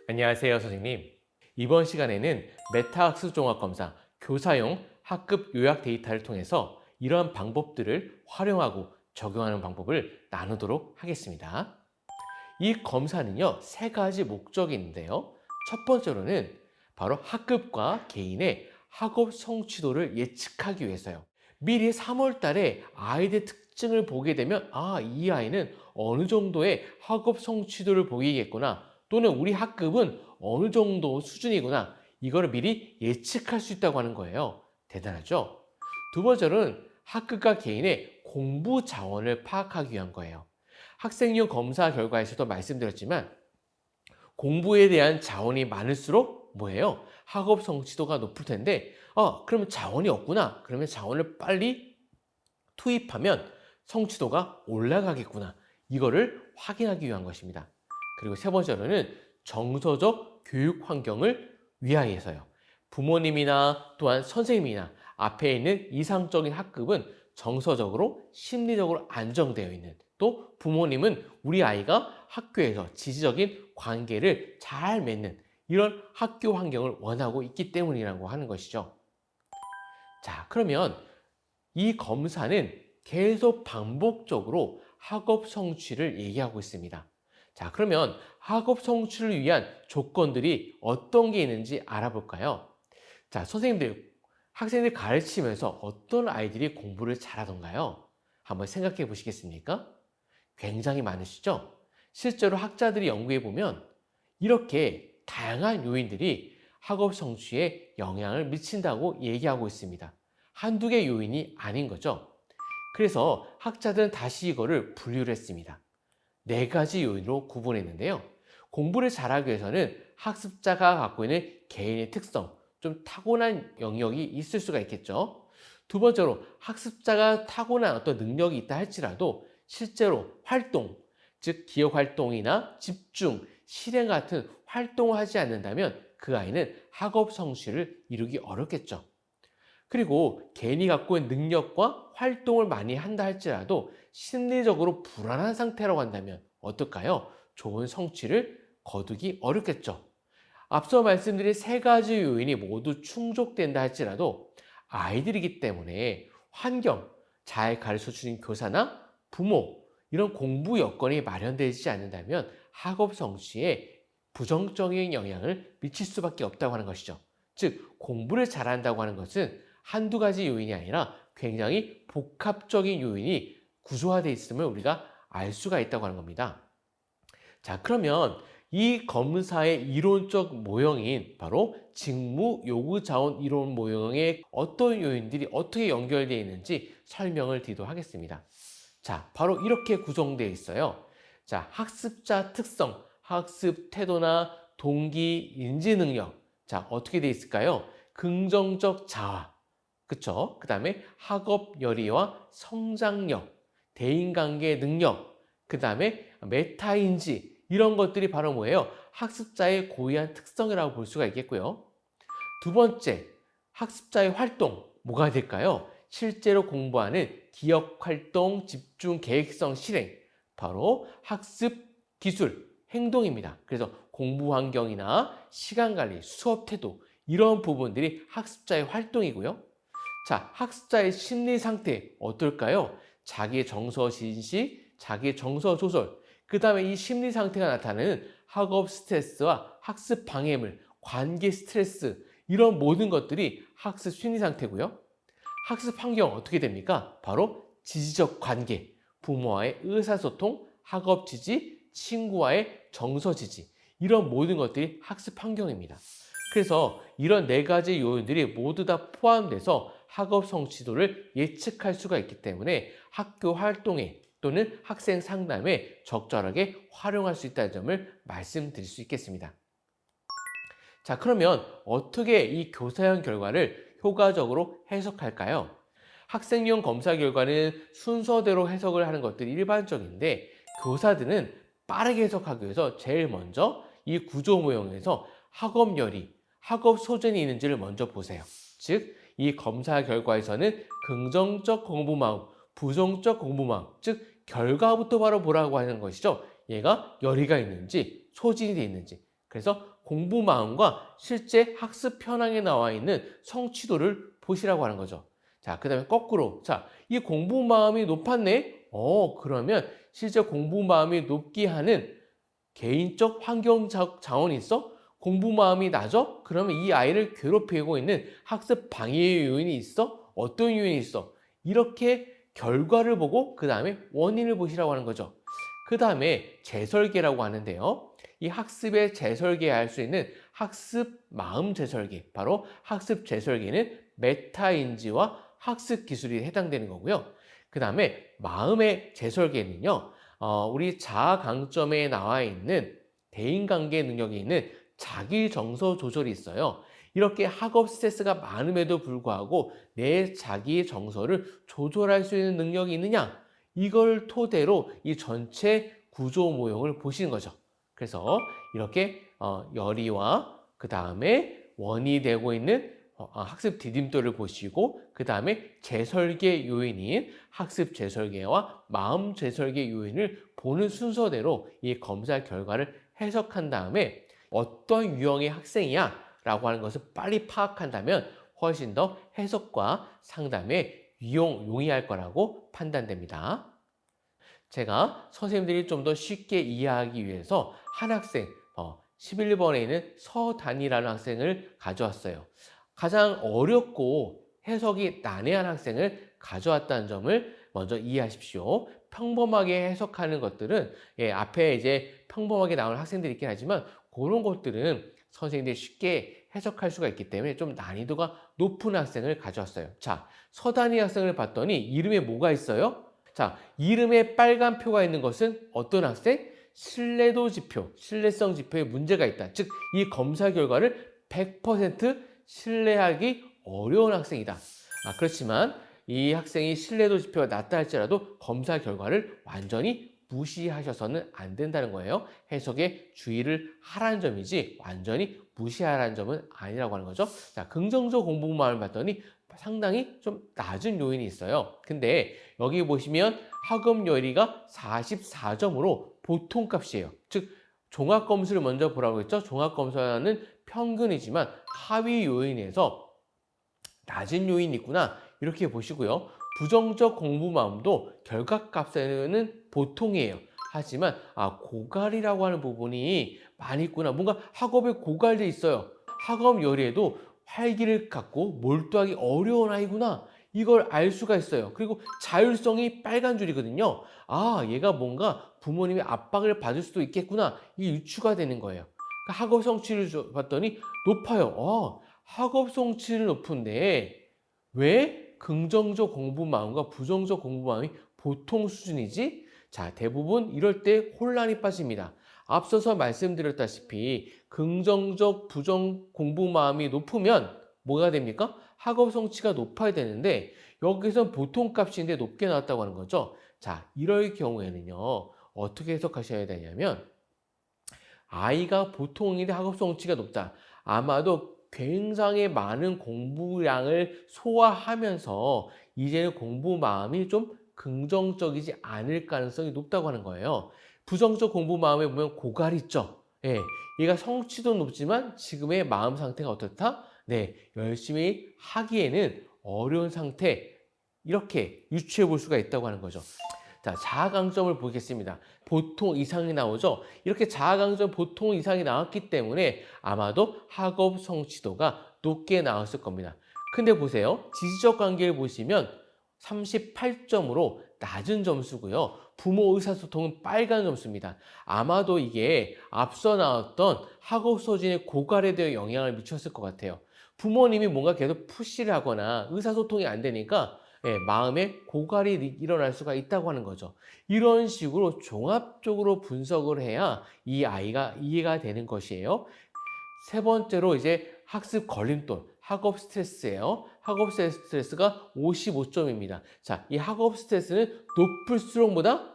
안녕하세요, 선생님. 이번 시간에는 메타학습종합검사 교사용 학급 요약 데이터를 통해서 이러한 방법들을 활용하고 적용하는 방법을 나누도록 하겠습니다. 이 검사는요, 세 가지 목적이 있는데요. 첫 번째로는 바로 학급과 개인의 학업 성취도를 예측하기 위해서요. 미리 3월 달에 아이들 특징을 보게 되면 이 아이는 어느 정도의 학업 성취도를 보이겠구나, 또는 우리 학급은 어느 정도 수준이구나, 이거를 미리 예측할 수 있다고 하는 거예요. 대단하죠? 두 번째로는 학급과 개인의 공부 자원을 파악하기 위한 거예요. 학생용 검사 결과에서도 말씀드렸지만 공부에 대한 자원이 많을수록 뭐예요? 학업 성취도가 높을 텐데 그러면 자원이 없구나. 그러면 자원을 빨리 투입하면 성취도가 올라가겠구나. 이거를 확인하기 위한 것입니다. 그리고 세 번째로는 정서적 교육 환경을 위하여서요. 부모님이나 또한 선생님이나 앞에 있는 이상적인 학급은 정서적으로 심리적으로 안정되어 있는, 또 부모님은 우리 아이가 학교에서 지지적인 관계를 잘 맺는 이런 학교 환경을 원하고 있기 때문이라고 하는 것이죠. 자, 그러면 이 검사는 계속 반복적으로 학업 성취를 얘기하고 있습니다. 자, 그러면 학업 성취를 위한 조건들이 어떤 게 있는지 알아볼까요? 자, 선생님들, 학생들 가르치면서 어떤 아이들이 공부를 잘하던가요? 한번 생각해 보시겠습니까? 굉장히 많으시죠? 실제로 학자들이 연구해 보면 이렇게 다양한 요인들이 학업 성취에 영향을 미친다고 얘기하고 있습니다. 한두 개 요인이 아닌 거죠. 그래서 학자들은 다시 이거를 분류를 했습니다. 네 가지 요인으로 구분했는데요. 공부를 잘하기 위해서는 학습자가 갖고 있는 개인의 특성, 좀 타고난 영역이 있을 수가 있겠죠. 두 번째로 학습자가 타고난 어떤 능력이 있다 할지라도 실제로 활동, 즉 기억 활동이나 집중, 실행 같은 활동을 하지 않는다면 그 아이는 학업 성취를 이루기 어렵겠죠. 그리고 개인이 갖고 있는 능력과 활동을 많이 한다 할지라도 심리적으로 불안한 상태라고 한다면 어떨까요? 좋은 성취를 거두기 어렵겠죠. 앞서 말씀드린 세 가지 요인이 모두 충족된다 할지라도 아이들이기 때문에 환경, 잘 가르쳐 주는 교사나 부모, 이런 공부 여건이 마련되지 않는다면 학업 성취에 부정적인 영향을 미칠 수밖에 없다고 하는 것이죠. 즉, 공부를 잘한다고 하는 것은 한두 가지 요인이 아니라 굉장히 복합적인 요인이 구조화되어 있음을 우리가 알 수가 있다고 하는 겁니다. 자, 그러면 이 검사의 이론적 모형인 바로 직무 요구 자원 이론 모형에 어떤 요인들이 어떻게 연결되어 있는지 설명을 드리도록 하겠습니다. 자, 바로 이렇게 구성되어 있어요. 자, 학습자 특성, 학습 태도나 동기, 인지 능력. 자, 어떻게 되어 있을까요? 긍정적 자아. 그쵸? 그 다음에 학업 열의와 성장력, 대인관계 능력, 그 다음에 메타인지, 이런 것들이 바로 뭐예요? 학습자의 고유한 특성이라고 볼 수가 있겠고요. 두 번째, 학습자의 활동, 뭐가 될까요? 실제로 공부하는 기억 활동, 집중, 계획성 실행, 바로 학습 기술, 행동입니다. 그래서 공부 환경이나 시간 관리, 수업 태도, 이런 부분들이 학습자의 활동이고요. 자, 학습자의 심리 상태 어떨까요? 자기의 정서 진식, 자기의 정서 조절, 그 다음에 이 심리 상태가 나타나는 학업 스트레스와 학습 방해물, 관계 스트레스, 이런 모든 것들이 학습 심리 상태고요. 학습 환경 어떻게 됩니까? 바로 지지적 관계, 부모와의 의사소통, 학업 지지, 친구와의 정서 지지, 이런 모든 것들이 학습 환경입니다. 그래서 이런 네 가지 요인들이 모두 다 포함돼서 학업 성취도를 예측할 수가 있기 때문에 학교 활동에 또는 학생 상담에 적절하게 활용할 수 있다는 점을 말씀드릴 수 있겠습니다. 자, 그러면 어떻게 이 교사형 결과를 효과적으로 해석할까요? 학생용 검사 결과는 순서대로 해석을 하는 것들이 일반적인데 교사들은 빠르게 해석하기 위해서 제일 먼저 이 구조 모형에서 학업 열의, 학업 소진이 있는지를 먼저 보세요. 즉, 이 검사 결과에서는 긍정적 공부 마음, 부정적 공부 마음, 즉 결과부터 바로 보라고 하는 것이죠. 얘가 열의가 있는지 소진이 돼 있는지. 그래서 공부 마음과 실제 학습 현황에 나와 있는 성취도를 보시라고 하는 거죠. 자, 그 다음에 거꾸로. 자, 이 공부 마음이 높았네? 그러면 실제 공부 마음이 높게 하는 개인적 환경적 자원이 있어? 공부 마음이 낮아? 그러면 이 아이를 괴롭히고 있는 학습 방해 요인이 있어? 어떤 요인이 있어? 이렇게 결과를 보고 그 다음에 원인을 보시라고 하는 거죠. 그 다음에 재설계라고 하는데요. 이 학습에 재설계할 수 있는 학습 마음 재설계, 바로 학습 재설계는 메타인지와 학습 기술이 해당되는 거고요. 그 다음에 마음의 재설계는요. 우리 자아 강점에 나와 있는 대인관계 능력이 있는 자기 정서 조절이 있어요. 이렇게 학업 스트레스가 많음에도 불구하고 내 자기 정서를 조절할 수 있는 능력이 있느냐? 이걸 토대로 이 전체 구조 모형을 보시는 거죠. 그래서 이렇게 열의와 그 다음에 원이 되고 있는 학습 디딤돌을 보시고 그 다음에 재설계 요인인 학습 재설계와 마음 재설계 요인을 보는 순서대로 이 검사 결과를 해석한 다음에 어떤 유형의 학생이야 라고 하는 것을 빨리 파악한다면 훨씬 더 해석과 상담에 용이할 거라고 판단됩니다. 제가 선생님들이 좀 더 쉽게 이해하기 위해서 한 학생 11번에 있는 서단이라는 학생을 가져왔어요. 가장 어렵고 해석이 난해한 학생을 가져왔다는 점을 먼저 이해하십시오. 평범하게 해석하는 것들은 앞에 이제 평범하게 나오는 학생들이 있긴 하지만 그런 것들은 선생님들이 쉽게 해석할 수가 있기 때문에 좀 난이도가 높은 학생을 가져왔어요. 자, 서단이 학생을 봤더니 이름에 뭐가 있어요? 자, 이름에 빨간 표가 있는 것은 어떤 학생? 신뢰도 지표, 신뢰성 지표에 문제가 있다. 즉, 이 검사 결과를 100% 신뢰하기 어려운 학생이다. 그렇지만 이 학생이 신뢰도 지표가 낮다 할지라도 검사 결과를 완전히 무시하셔서는 안 된다는 거예요. 해석에 주의를 하라는 점이지 완전히 무시하라는 점은 아니라고 하는 거죠. 자, 긍정적 공부만을 봤더니 상당히 좀 낮은 요인이 있어요. 근데 여기 보시면 학업 열의가 44점으로 보통값이에요. 즉 종합검수를 먼저 보라고 했죠. 종합검사는 평균이지만 하위 요인에서 낮은 요인이 있구나 이렇게 보시고요. 부정적 공부 마음도 결과값에는 보통이에요. 하지만 고갈이라고 하는 부분이 많이 있구나. 뭔가 학업에 고갈돼 있어요. 학업 열의에도 활기를 갖고 몰두하기 어려운 아이구나. 이걸 알 수가 있어요. 그리고 자율성이 빨간 줄이거든요. 얘가 뭔가 부모님의 압박을 받을 수도 있겠구나. 이게 유추가 되는 거예요. 그러니까 학업 성취를 봤더니 높아요. 학업 성취는 높은데 왜 긍정적 공부 마음과 부정적 공부 마음이 보통 수준이지? 자, 대부분 이럴 때 혼란이 빠집니다. 앞서서 말씀드렸다시피 긍정적 부정 공부 마음이 높으면 뭐가 됩니까? 학업 성취가 높아야 되는데 여기서 보통 값인데 높게 나왔다고 하는 거죠. 자, 이럴 경우에는요. 어떻게 해석하셔야 되냐면 아이가 보통인데 학업 성취가 높다. 아마도 굉장히 많은 공부량을 소화하면서 이제는 공부 마음이 좀 긍정적이지 않을 가능성이 높다고 하는 거예요. 부정적 공부 마음에 보면 고갈이 있죠. 얘가 성취도 높지만 지금의 마음 상태가 어떻다? 열심히 하기에는 어려운 상태 이렇게 유추해 볼 수가 있다고 하는 거죠. 자, 자아 강점을 보겠습니다. 보통 이상이 나오죠. 이렇게 자아 강점 보통 이상이 나왔기 때문에 아마도 학업 성취도가 높게 나왔을 겁니다. 근데 보세요. 지지적 관계를 보시면 38점으로 낮은 점수고요. 부모 의사소통은 빨간 점수입니다. 아마도 이게 앞서 나왔던 학업 소진의 고갈에 대해 영향을 미쳤을 것 같아요. 부모님이 뭔가 계속 푸시를 하거나 의사소통이 안 되니까 마음에 고갈이 일어날 수가 있다고 하는 거죠. 이런 식으로 종합적으로 분석을 해야 이 아이가 이해가 되는 것이에요. 세 번째로 이제 학습 걸림돌, 학업 스트레스예요. 학업 스트레스가 55점입니다. 자, 이 학업 스트레스는 높을수록 뭐다?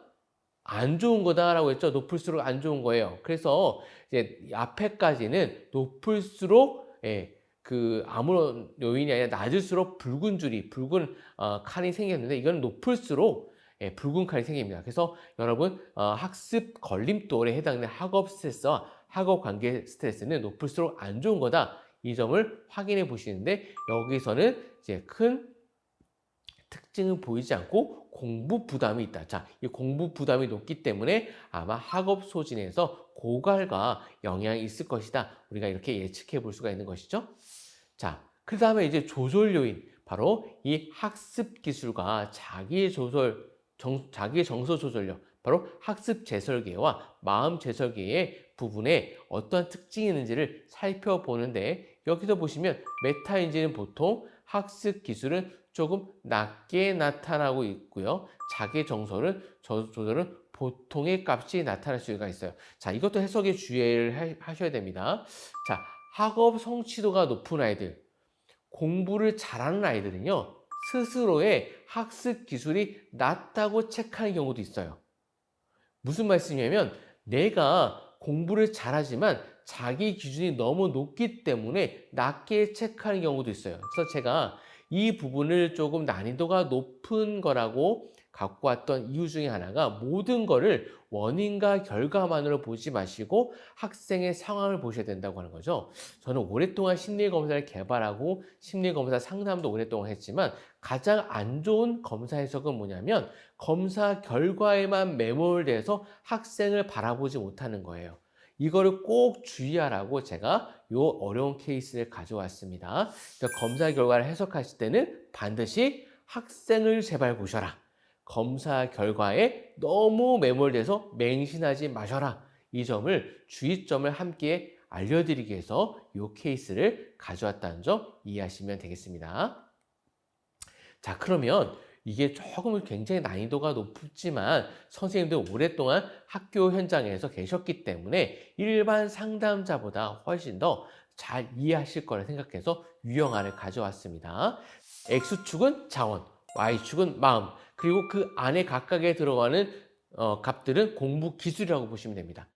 안 좋은 거다라고 했죠. 높을수록 안 좋은 거예요. 그래서 이제 앞에까지는 높을수록 그 아무런 요인이 아니라 낮을수록 붉은 줄이 붉은 칼이 생겼는데 이건 높을수록 붉은 칼이 생깁니다. 그래서 여러분 학습 걸림돌에 해당되는 학업 스트레스와 학업 관계 스트레스는 높을수록 안 좋은 거다. 이 점을 확인해 보시는데 여기서는 이제 큰 특징은 보이지 않고 공부 부담이 있다. 자, 이 공부 부담이 높기 때문에 아마 학업 소진에서 고갈과 영향이 있을 것이다. 우리가 이렇게 예측해 볼 수가 있는 것이죠. 자, 그 다음에 이제 조절 요인. 바로 이 학습 기술과 자기의 정서 조절력. 바로 학습 재설계와 마음 재설계의 부분에 어떠한 특징이 있는지를 살펴보는데 여기서 보시면 메타인지는 보통 학습 기술은 조금 낮게 나타나고 있고요. 자기 정서는 조절은 보통의 값이 나타날 수가 있어요. 자, 이것도 해석에 주의를 하셔야 됩니다. 자, 학업 성취도가 높은 아이들, 공부를 잘하는 아이들은요, 스스로의 학습 기술이 낮다고 체크하는 경우도 있어요. 무슨 말씀이냐면 내가 공부를 잘하지만 자기 기준이 너무 높기 때문에 낮게 체크하는 경우도 있어요. 그래서 제가 이 부분을 조금 난이도가 높은 거라고 갖고 왔던 이유 중에 하나가 모든 거를 원인과 결과만으로 보지 마시고 학생의 상황을 보셔야 된다고 하는 거죠. 저는 오랫동안 심리검사를 개발하고 심리검사 상담도 오랫동안 했지만 가장 안 좋은 검사 해석은 뭐냐면 검사 결과에만 매몰돼서 학생을 바라보지 못하는 거예요. 이거를 꼭 주의하라고 제가 이 어려운 케이스를 가져왔습니다. 그러니까 검사 결과를 해석하실 때는 반드시 학생을 제발 보셔라. 검사 결과에 너무 매몰돼서 맹신하지 마셔라. 이 점을 주의점을 함께 알려드리기 위해서 이 케이스를 가져왔다는 점 이해하시면 되겠습니다. 자, 그러면 이게 조금 굉장히 난이도가 높지만 선생님들 오랫동안 학교 현장에서 계셨기 때문에 일반 상담자보다 훨씬 더 잘 이해하실 거라 생각해서 유형화를 가져왔습니다. X축은 자원, Y축은 마음, 그리고 그 안에 각각에 들어가는 값들은 공부 기술이라고 보시면 됩니다.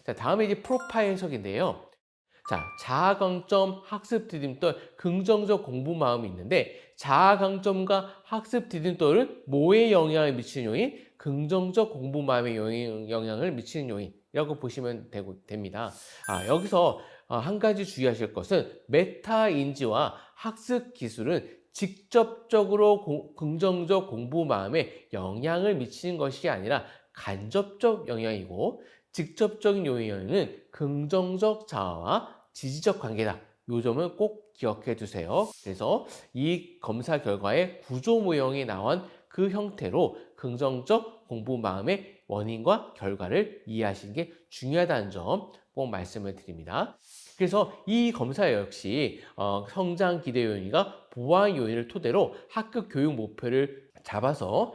자, 다음에 이제 프로파일 해석인데요. 자, 자아 강점, 학습 디딤돌, 긍정적 공부 마음이 있는데 자아 강점과 학습 디딤돌은 뭐에 영향을 미치는 요인? 긍정적 공부 마음에 영향을 미치는 요인이라고 보시면 됩니다. 여기서 한 가지 주의하실 것은 메타 인지와 학습 기술은 직접적으로 긍정적 공부 마음에 영향을 미치는 것이 아니라 간접적 영향이고 직접적인 요인은 긍정적 자아와 지지적 관계다. 이 점을 꼭 기억해 두세요. 그래서 이 검사 결과에 구조 모형이 나온 그 형태로 긍정적 공부 마음의 원인과 결과를 이해하시는 게 중요하다는 점 꼭 말씀을 드립니다. 그래서 이 검사 역시 성장 기대 요인과 보완 요인을 토대로 학급 교육 목표를 잡아서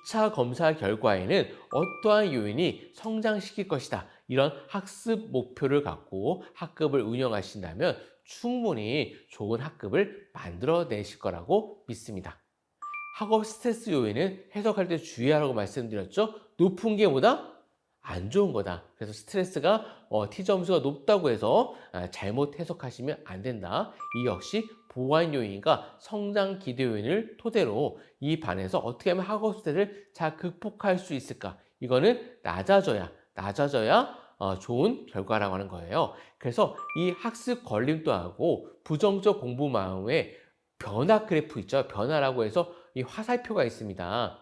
2차 검사 결과에는 어떠한 요인이 성장시킬 것이다. 이런 학습 목표를 갖고 학급을 운영하신다면 충분히 좋은 학급을 만들어내실 거라고 믿습니다. 학업 스트레스 요인은 해석할 때 주의하라고 말씀드렸죠. 높은 게 뭐다? 안 좋은 거다. 그래서 스트레스가 T점수가 높다고 해서 잘못 해석하시면 안 된다. 이 역시 보완 요인과 성장 기대 요인을 토대로 이 반에서 어떻게 하면 학업 스트레스를 잘 극복할 수 있을까? 이거는 낮아져야 좋은 결과라고 하는 거예요. 그래서 이 학습 걸림돌하고 부정적 공부 마음의 변화 그래프 있죠. 변화라고 해서 이 화살표가 있습니다.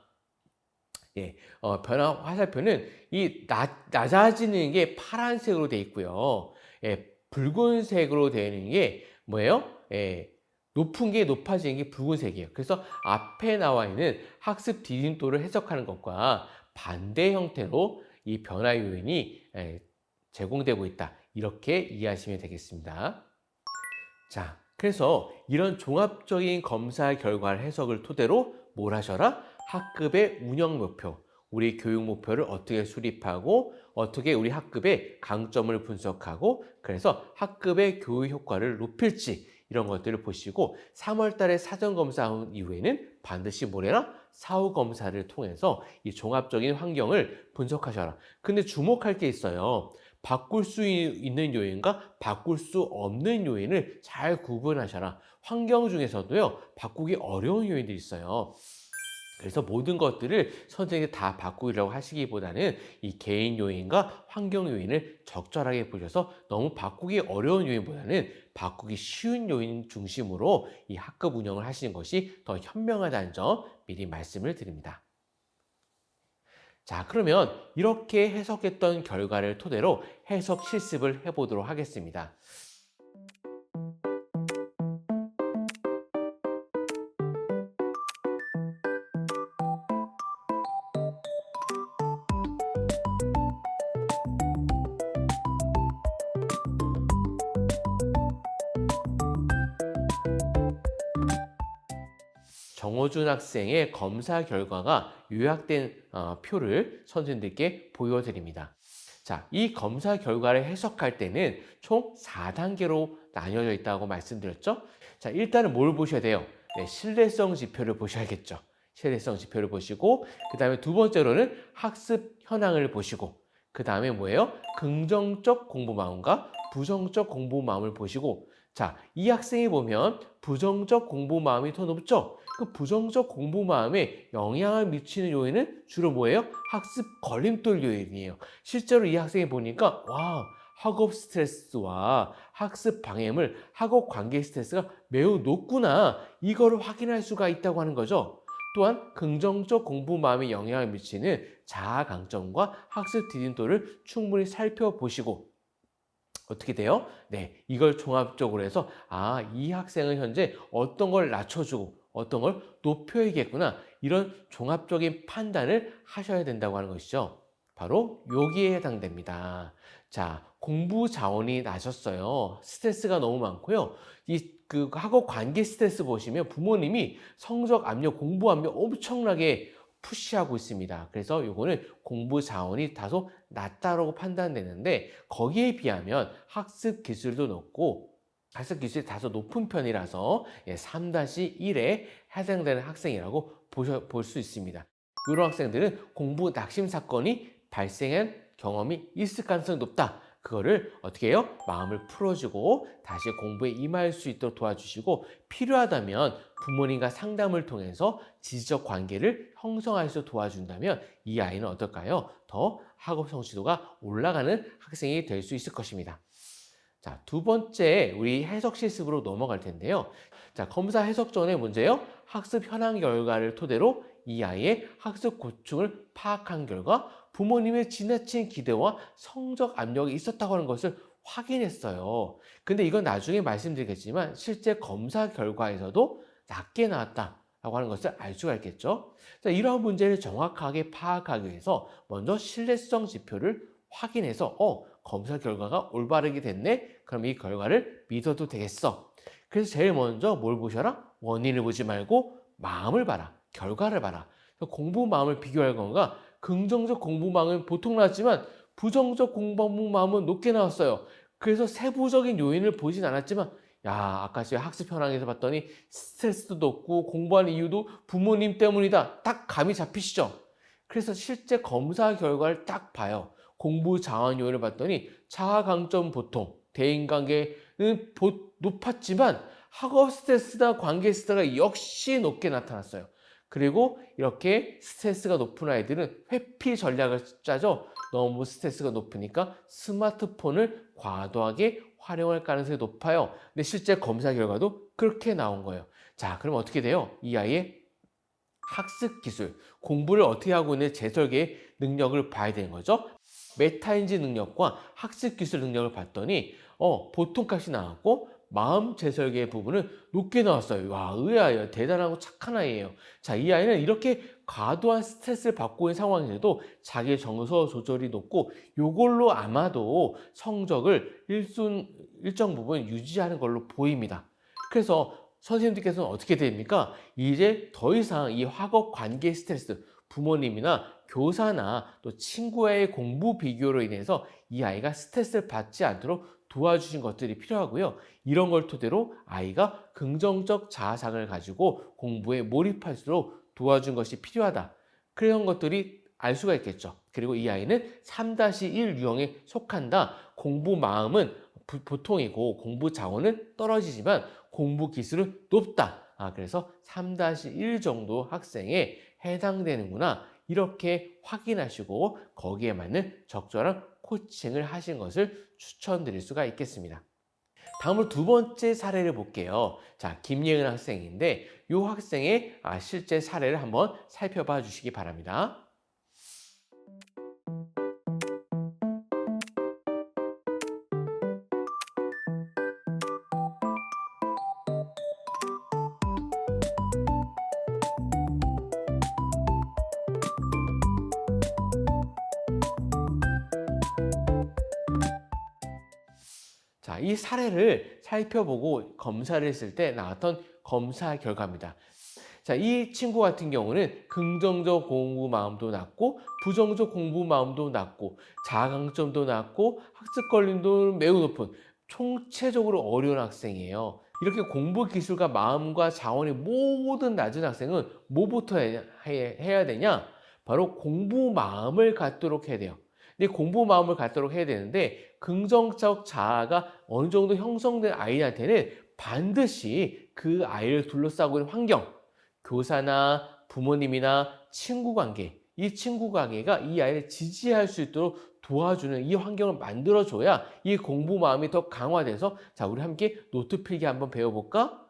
변화 화살표는 이 낮아지는 게 파란색으로 되어 있고요. 붉은색으로 되어 있는 게 뭐예요? 높은 게 높아지는 게 붉은색이에요. 그래서 앞에 나와 있는 학습 디딤돌을 해석하는 것과 반대 형태로 이 변화 요인이 제공되고 있다. 이렇게 이해하시면 되겠습니다. 자, 그래서 이런 종합적인 검사 결과 해석을 토대로 뭘 하셔라? 학급의 운영 목표, 우리 교육 목표를 어떻게 수립하고 어떻게 우리 학급의 강점을 분석하고 그래서 학급의 교육 효과를 높일지 이런 것들을 보시고 3월 달에 사전 검사 이후에는 반드시 뭐래라? 사후 검사를 통해서 이 종합적인 환경을 분석하셔라. 근데 주목할 게 있어요. 바꿀 수 있는 요인과 바꿀 수 없는 요인을 잘 구분하셔라. 환경 중에서도요, 바꾸기 어려운 요인들이 있어요. 그래서 모든 것들을 선생님이 다 바꾸려고 하시기보다는 이 개인 요인과 환경 요인을 적절하게 보셔서 너무 바꾸기 어려운 요인보다는 바꾸기 쉬운 요인 중심으로 이 학급 운영을 하시는 것이 더 현명하다는 점 미리 말씀을 드립니다. 자, 그러면 이렇게 해석했던 결과를 토대로 해석 실습을 해보도록 하겠습니다. 정호준 학생의 검사 결과가 요약된 표를 선생님들께 보여드립니다. 자, 이 검사 결과를 해석할 때는 총 4단계로 나뉘어져 있다고 말씀드렸죠? 자, 일단은 뭘 보셔야 돼요? 네, 신뢰성 지표를 보셔야겠죠. 신뢰성 지표를 보시고, 그 다음에 두 번째로는 학습 현황을 보시고, 그 다음에 뭐예요? 긍정적 공부 마음과 부정적 공부 마음을 보시고, 자, 이 학생이 보면 부정적 공부 마음이 더 높죠? 그 부정적 공부 마음에 영향을 미치는 요인은 주로 뭐예요? 학습 걸림돌 요인이에요. 실제로 이 학생이 보니까 와, 학업 스트레스와 학습 방해물, 학업 관계 스트레스가 매우 높구나. 이거를 확인할 수가 있다고 하는 거죠. 또한 긍정적 공부 마음에 영향을 미치는 자아 강점과 학습 디딤돌을 충분히 살펴보시고 어떻게 돼요? 네, 이걸 종합적으로 해서 이 학생은 현재 어떤 걸 낮춰주고 어떤 걸 높여야겠구나. 이런 종합적인 판단을 하셔야 된다고 하는 것이죠. 바로 여기에 해당됩니다. 자, 공부 자원이 나셨어요. 스트레스가 너무 많고요. 그 학업 관계 스트레스 보시면 부모님이 성적 압력, 공부 압력 엄청나게 푸시하고 있습니다. 그래서 요거는 공부 자원이 다소 낮다라고 판단되는데 거기에 비하면 학습 기술도 높고 학습 기술이 다소 높은 편이라서 3-1에 해당되는 학생이라고 볼 수 있습니다. 이런 학생들은 공부 낙심 사건이 발생한 경험이 있을 가능성이 높다. 그거를 어떻게 해요? 마음을 풀어주고 다시 공부에 임할 수 있도록 도와주시고 필요하다면 부모님과 상담을 통해서 지지적 관계를 형성할 수 도와준다면 이 아이는 어떨까요? 더 학업 성취도가 올라가는 학생이 될 수 있을 것입니다. 자, 두 번째 우리 해석 실습으로 넘어갈 텐데요. 자, 검사 해석 전의 문제요. 학습 현황 결과를 토대로 이 아이의 학습 고충을 파악한 결과 부모님의 지나친 기대와 성적 압력이 있었다고 하는 것을 확인했어요. 근데 이건 나중에 말씀드리겠지만 실제 검사 결과에서도 낮게 나왔다라고 하는 것을 알 수가 있겠죠. 자, 이러한 문제를 정확하게 파악하기 위해서 먼저 신뢰성 지표를 확인해서 검사 결과가 올바르게 됐네? 그럼 이 결과를 믿어도 되겠어. 그래서 제일 먼저 뭘 보셔라? 원인을 보지 말고 마음을 봐라. 결과를 봐라. 공부 마음을 비교할 건가? 긍정적 공부 마음은 보통 나왔지만 부정적 공부 마음은 높게 나왔어요. 그래서 세부적인 요인을 보진 않았지만 아까 제가 학습 현황에서 봤더니 스트레스도 높고 공부하는 이유도 부모님 때문이다. 딱 감이 잡히시죠? 그래서 실제 검사 결과를 딱 봐요. 공부 자원 요인을 봤더니 자아 강점 보통, 대인관계는 높았지만 학업 스트레스나 관계 스트레스가 역시 높게 나타났어요. 그리고 이렇게 스트레스가 높은 아이들은 회피 전략을 짜죠. 너무 스트레스가 높으니까 스마트폰을 과도하게 활용할 가능성이 높아요. 근데 실제 검사 결과도 그렇게 나온 거예요. 자, 그럼 어떻게 돼요? 이 아이의 학습 기술, 공부를 어떻게 하고 있는 재설계 능력을 봐야 되는 거죠. 메타인지 능력과 학습 기술 능력을 봤더니 보통 값이 나왔고 마음 재설계 부분은 높게 나왔어요. 와, 의아해요. 대단하고 착한 아이예요. 자, 이 아이는 이렇게 과도한 스트레스를 받고 있는 상황에서도 자기 정서 조절이 높고 이걸로 아마도 성적을 일정 부분 유지하는 걸로 보입니다. 그래서 선생님들께서는 어떻게 됩니까? 이제 더 이상 이 학업 관계 스트레스, 부모님이나 교사나 또 친구와의 공부 비교로 인해서 이 아이가 스트레스를 받지 않도록 도와주신 것들이 필요하고요. 이런 걸 토대로 아이가 긍정적 자아상을 가지고 공부에 몰입할수록 도와준 것이 필요하다. 그런 것들이 알 수가 있겠죠. 그리고 이 아이는 3-1 유형에 속한다. 공부 마음은 보통이고 공부 자원은 떨어지지만 공부 기술은 높다. 그래서 3-1 정도 학생에 해당되는구나. 이렇게 확인하시고 거기에 맞는 적절한 코칭을 하신 것을 추천드릴 수가 있겠습니다. 다음으로 두 번째 사례를 볼게요. 자, 김예은 학생인데 이 학생의 실제 사례를 한번 살펴봐 주시기 바랍니다. 자, 이 사례를 살펴보고 검사를 했을 때 나왔던 검사 결과입니다. 자, 이 친구 같은 경우는 긍정적 공부 마음도 낮고 부정적 공부 마음도 낮고 자아강점도 낮고 학습 권리도 매우 높은 총체적으로 어려운 학생이에요. 이렇게 공부 기술과 마음과 자원이 모든 낮은 학생은 뭐부터 해야 되냐? 바로 공부 마음을 갖도록 해야 돼요. 근데 공부 마음을 갖도록 해야 되는데 긍정적 자아가 어느 정도 형성된 아이한테는 반드시 그 아이를 둘러싸고 있는 환경, 교사나 부모님이나 친구 관계, 이 친구 관계가 이 아이를 지지할 수 있도록 도와주는 이 환경을 만들어줘야 이 공부 마음이 더 강화돼서 자, 우리 함께 노트 필기 한번 배워볼까?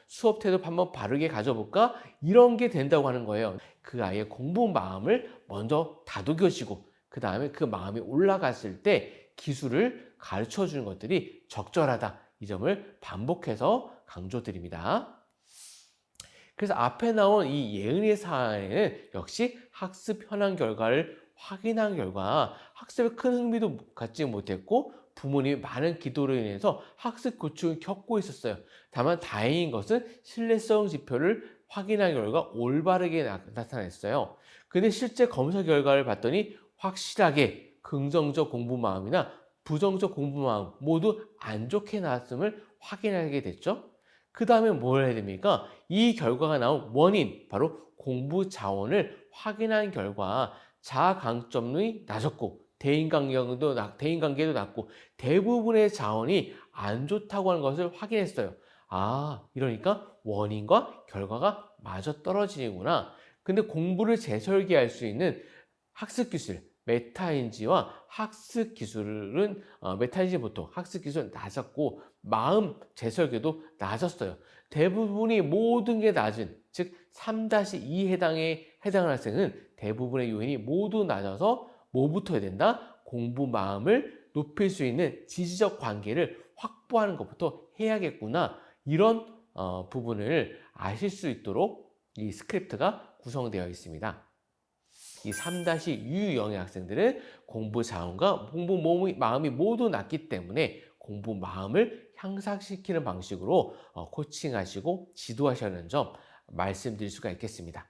수업 태도 한번 바르게 가져볼까? 이런 게 된다고 하는 거예요. 그 아이의 공부 마음을 먼저 다독여지고 그 다음에 그 마음이 올라갔을 때 기술을 가르쳐 주는 것들이 적절하다. 이 점을 반복해서 강조드립니다. 그래서 앞에 나온 이 예은의 사례는 역시 학습 현황 결과를 확인한 결과 학습에 큰 흥미도 갖지 못했고 부모님의 많은 기도로 인해서 학습 고충을 겪고 있었어요. 다만 다행인 것은 신뢰성 지표를 확인한 결과 올바르게 나타냈어요. 근데 실제 검사 결과를 봤더니 확실하게 긍정적 공부 마음이나 부정적 공부 마음 모두 안 좋게 나왔음을 확인하게 됐죠. 그 다음에 뭘 해야 됩니까? 이 결과가 나온 원인, 바로 공부 자원을 확인한 결과 자아 강점이 낮았고 대인관계도 낮고 대부분의 자원이 안 좋다고 하는 것을 확인했어요. 이러니까 원인과 결과가 마저 떨어지는구나. 근데 공부를 재설계할 수 있는 학습 기술, 메타인지와 학습 기술은 메타인지 보통 학습 기술은 낮았고 마음 재설계도 낮았어요. 대부분이 모든 게 낮은, 즉 3-2 해당하는 학생은 대부분의 요인이 모두 낮아서 뭐부터 해야 된다? 공부 마음을 높일 수 있는 지지적 관계를 확보하는 것부터 해야겠구나. 이런 부분을 아실 수 있도록 이 스크립트가 구성되어 있습니다. 이 3-유형의 학생들은 공부 자원과 공부 마음이 모두 낮기 때문에 공부 마음을 향상시키는 방식으로 코칭하시고 지도하시는 점 말씀드릴 수가 있겠습니다.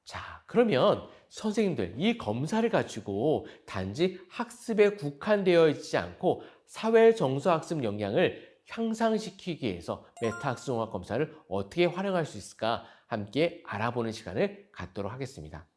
자, 그러면 선생님들, 이 검사를 가지고 단지 학습에 국한되어 있지 않고 사회 정서 학습 역량을 향상시키기 위해서 메타학습 종합 검사를 어떻게 활용할 수 있을까 함께 알아보는 시간을 갖도록 하겠습니다.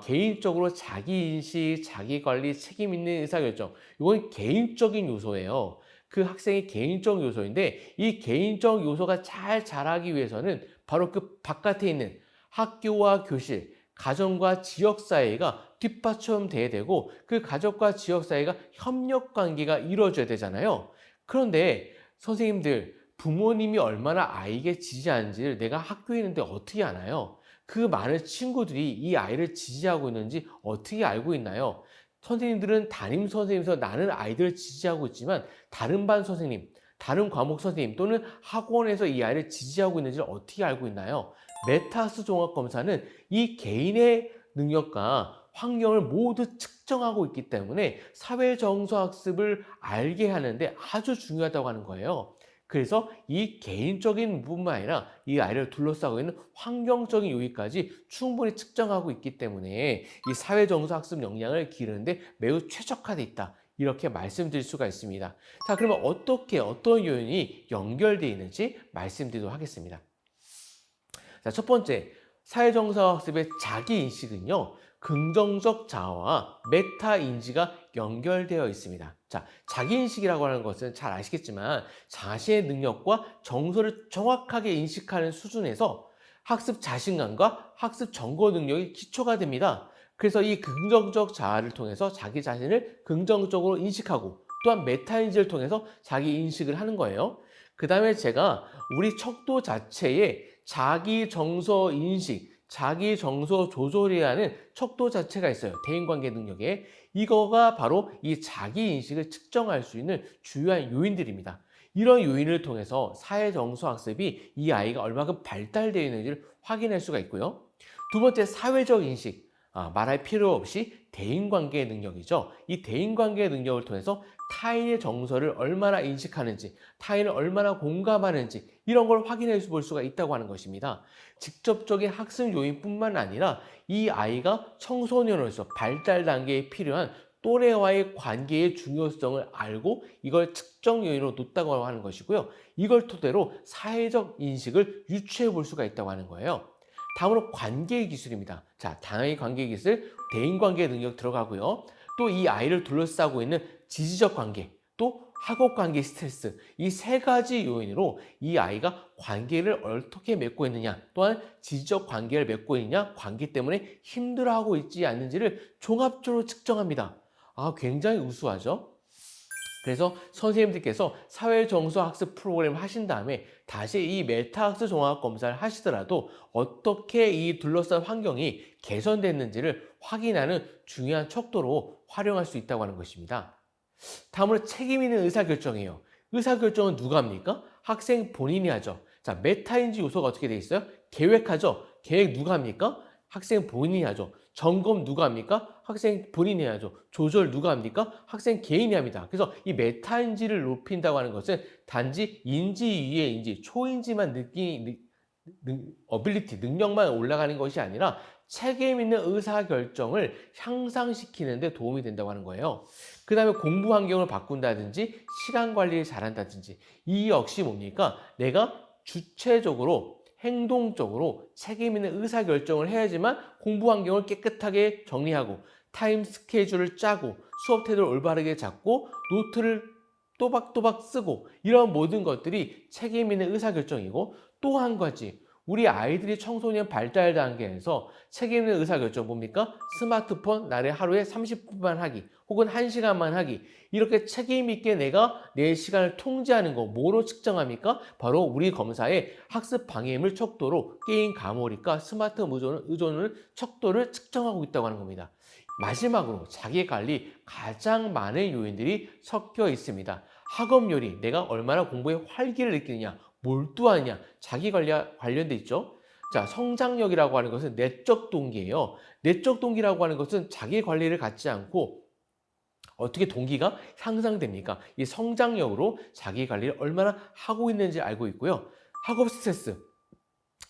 개인적으로 자기인식, 자기관리, 책임 있는 의사결정, 이건 개인적인 요소예요. 그 학생의 개인적 요소인데 이 개인적 요소가 잘 자라기 위해서는 바로 그 바깥에 있는 학교와 교실, 가정과 지역사회가 뒷받침돼야 되고 그 가족과 지역사회가 협력관계가 이루어져야 되잖아요. 그런데 선생님들, 부모님이 얼마나 아이에게 지지하는지를 내가 학교에 있는데 어떻게 아나요? 그 많은 친구들이 이 아이를 지지하고 있는지 어떻게 알고 있나요? 선생님들은 담임 선생님에서 나는 아이들을 지지하고 있지만 다른 반 선생님, 다른 과목 선생님 또는 학원에서 이 아이를 지지하고 있는지를 어떻게 알고 있나요? 메타학습 종합검사는 이 개인의 능력과 환경을 모두 측정하고 있기 때문에 사회정서학습을 알게 하는데 아주 중요하다고 하는 거예요. 그래서 이 개인적인 부분만 아니라 이 아이를 둘러싸고 있는 환경적인 요인까지 충분히 측정하고 있기 때문에 이 사회정서학습 역량을 기르는데 매우 최적화되어 있다. 이렇게 말씀드릴 수가 있습니다. 자, 그러면 어떤 요인이 연결되어 있는지 말씀드리도록 하겠습니다. 자, 첫 번째, 사회정서학습의 자기인식은요, 긍정적 자아와 메타인지가 연결되어 있습니다. 자, 자기인식이라고 하는 것은 잘 아시겠지만 자신의 능력과 정서를 정확하게 인식하는 수준에서 학습 자신감과 학습 정보 능력이 기초가 됩니다. 그래서 이 긍정적 자아를 통해서 자기 자신을 긍정적으로 인식하고 또한 메타인지를 통해서 자기 인식을 하는 거예요. 그 다음에 제가 우리 척도 자체에 자기 정서 인식, 자기 정서 조절이라는 척도 자체가 있어요. 대인관계 능력에. 이거가 바로 이 자기 인식을 측정할 수 있는 주요한 요인들입니다. 이런 요인을 통해서 사회정서 학습이 이 아이가 얼마큼 발달되어 있는지를 확인할 수가 있고요. 두 번째, 사회적 인식. 말할 필요 없이 대인관계의 능력이죠. 이 대인관계의 능력을 통해서 타인의 정서를 얼마나 인식하는지, 타인을 얼마나 공감하는지 이런 걸 확인해 볼 수가 있다고 하는 것입니다. 직접적인 학습 요인뿐만 아니라 이 아이가 청소년으로서 발달 단계에 필요한 또래와의 관계의 중요성을 알고 이걸 측정 요인으로 놓다고 하는 것이고요. 이걸 토대로 사회적 인식을 유추해 볼 수가 있다고 하는 거예요. 다음으로 관계 기술입니다. 자, 당연히 관계 기술, 대인관계 능력 들어가고요. 또 이 아이를 둘러싸고 있는 지지적 관계, 또 학업 관계 스트레스, 이 세 가지 요인으로 이 아이가 관계를 어떻게 맺고 있느냐, 또한 지지적 관계를 맺고 있느냐, 관계 때문에 힘들어하고 있지 않는지를 종합적으로 측정합니다. 굉장히 우수하죠? 그래서 선생님들께서 사회정서학습 프로그램을 하신 다음에 다시 이 메타학습 종합검사를 하시더라도 어떻게 이 둘러싼 환경이 개선됐는지를 확인하는 중요한 척도로 활용할 수 있다고 하는 것입니다. 다음으로 책임 있는 의사결정이에요. 의사결정은 누가 합니까? 학생 본인이 하죠. 자, 메타인지 요소가 어떻게 돼 있어요? 계획하죠. 계획 누가 합니까? 학생 본인이 하죠. 점검 누가 합니까? 학생 본인이 해야죠. 조절 누가 합니까? 학생 개인이 합니다. 그래서 이 메타인지를 높인다고 하는 것은 단지 인지 위의 인지, 초인지만 어빌리티, 능력만 올라가는 것이 아니라 책임 있는 의사결정을 향상시키는 데 도움이 된다고 하는 거예요. 그 다음에 공부 환경을 바꾼다든지 시간 관리를 잘한다든지 이 역시 뭡니까? 내가 주체적으로 행동적으로 책임 있는 의사결정을 해야지만 공부 환경을 깨끗하게 정리하고 타임 스케줄을 짜고 수업 태도를 올바르게 잡고 노트를 또박또박 쓰고 이런 모든 것들이 책임 있는 의사결정이고 또 한 가지 우리 아이들이 청소년 발달 단계에서 책임 있는 의사결정 뭡니까? 스마트폰 나를 하루에 30분만 하기 혹은 1시간만 하기 이렇게 책임 있게 내가 내 시간을 통제하는 거 뭐로 측정합니까? 바로 우리 검사의 학습 방해물 척도로 게임 과몰입과 스마트 의존을 척도를 측정하고 있다고 하는 겁니다. 마지막으로 자기관리 가장 많은 요인들이 섞여 있습니다. 학업 요리, 내가 얼마나 공부에 활기를 느끼느냐, 몰두하느냐, 자기관리와 관련돼 있죠. 자, 성장력이라고 하는 것은 내적 동기예요. 내적 동기라고 하는 것은 자기관리를 갖지 않고 어떻게 동기가 향상됩니까? 이 성장력으로 자기관리를 얼마나 하고 있는지 알고 있고요. 학업 스트레스,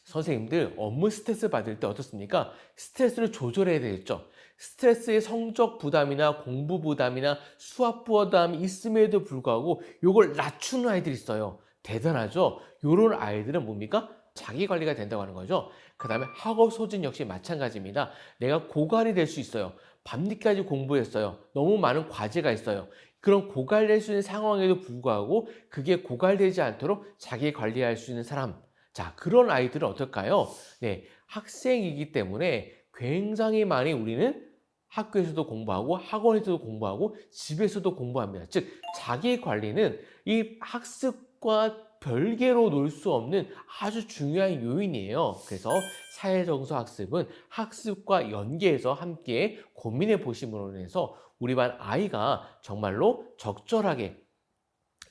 선생님들 업무 스트레스 받을 때 어떻습니까? 스트레스를 조절해야 되겠죠. 스트레스의 성적 부담이나 공부 부담이나 수학 부담이 있음에도 불구하고 이걸 낮추는 아이들이 있어요. 대단하죠? 이런 아이들은 뭡니까? 자기 관리가 된다고 하는 거죠. 그 다음에 학업 소진 역시 마찬가지입니다. 내가 고갈이 될 수 있어요. 밤늦게까지 공부했어요. 너무 많은 과제가 있어요. 그런 고갈될 수 있는 상황에도 불구하고 그게 고갈되지 않도록 자기 관리할 수 있는 사람. 자, 그런 아이들은 어떨까요? 네, 학생이기 때문에 굉장히 많이 우리는 학교에서도 공부하고 학원에서도 공부하고 집에서도 공부합니다. 즉, 자기 관리는 이 학습과 별개로 놓을 수 없는 아주 중요한 요인이에요. 그래서 사회정서 학습은 학습과 연계해서 함께 고민해 보심으로 인해서 우리 반 아이가 정말로 적절하게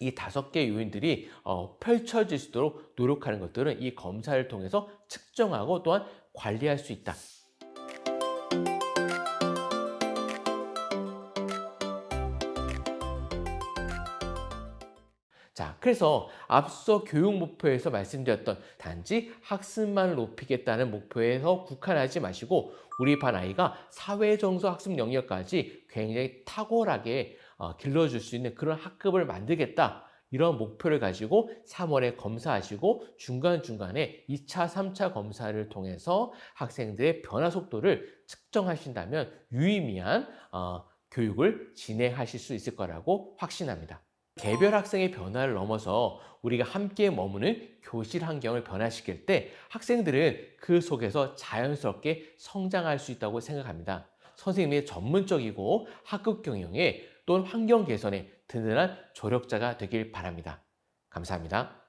이 5개 요인들이 펼쳐질 수 있도록 노력하는 것들은 이 검사를 통해서 측정하고 또한 관리할 수 있다. 자, 그래서 앞서 교육 목표에서 말씀드렸던 단지 학습만 높이겠다는 목표에서 국한하지 마시고 우리 반 아이가 사회정서 학습 영역까지 굉장히 탁월하게 길러줄 수 있는 그런 학급을 만들겠다. 이런 목표를 가지고 3월에 검사하시고 중간중간에 2차, 3차 검사를 통해서 학생들의 변화 속도를 측정하신다면 유의미한 교육을 진행하실 수 있을 거라고 확신합니다. 개별 학생의 변화를 넘어서 우리가 함께 머무는 교실 환경을 변화시킬 때 학생들은 그 속에서 자연스럽게 성장할 수 있다고 생각합니다. 선생님의 전문적이고 학급 경영에 또는 환경 개선에 든든한 조력자가 되길 바랍니다. 감사합니다.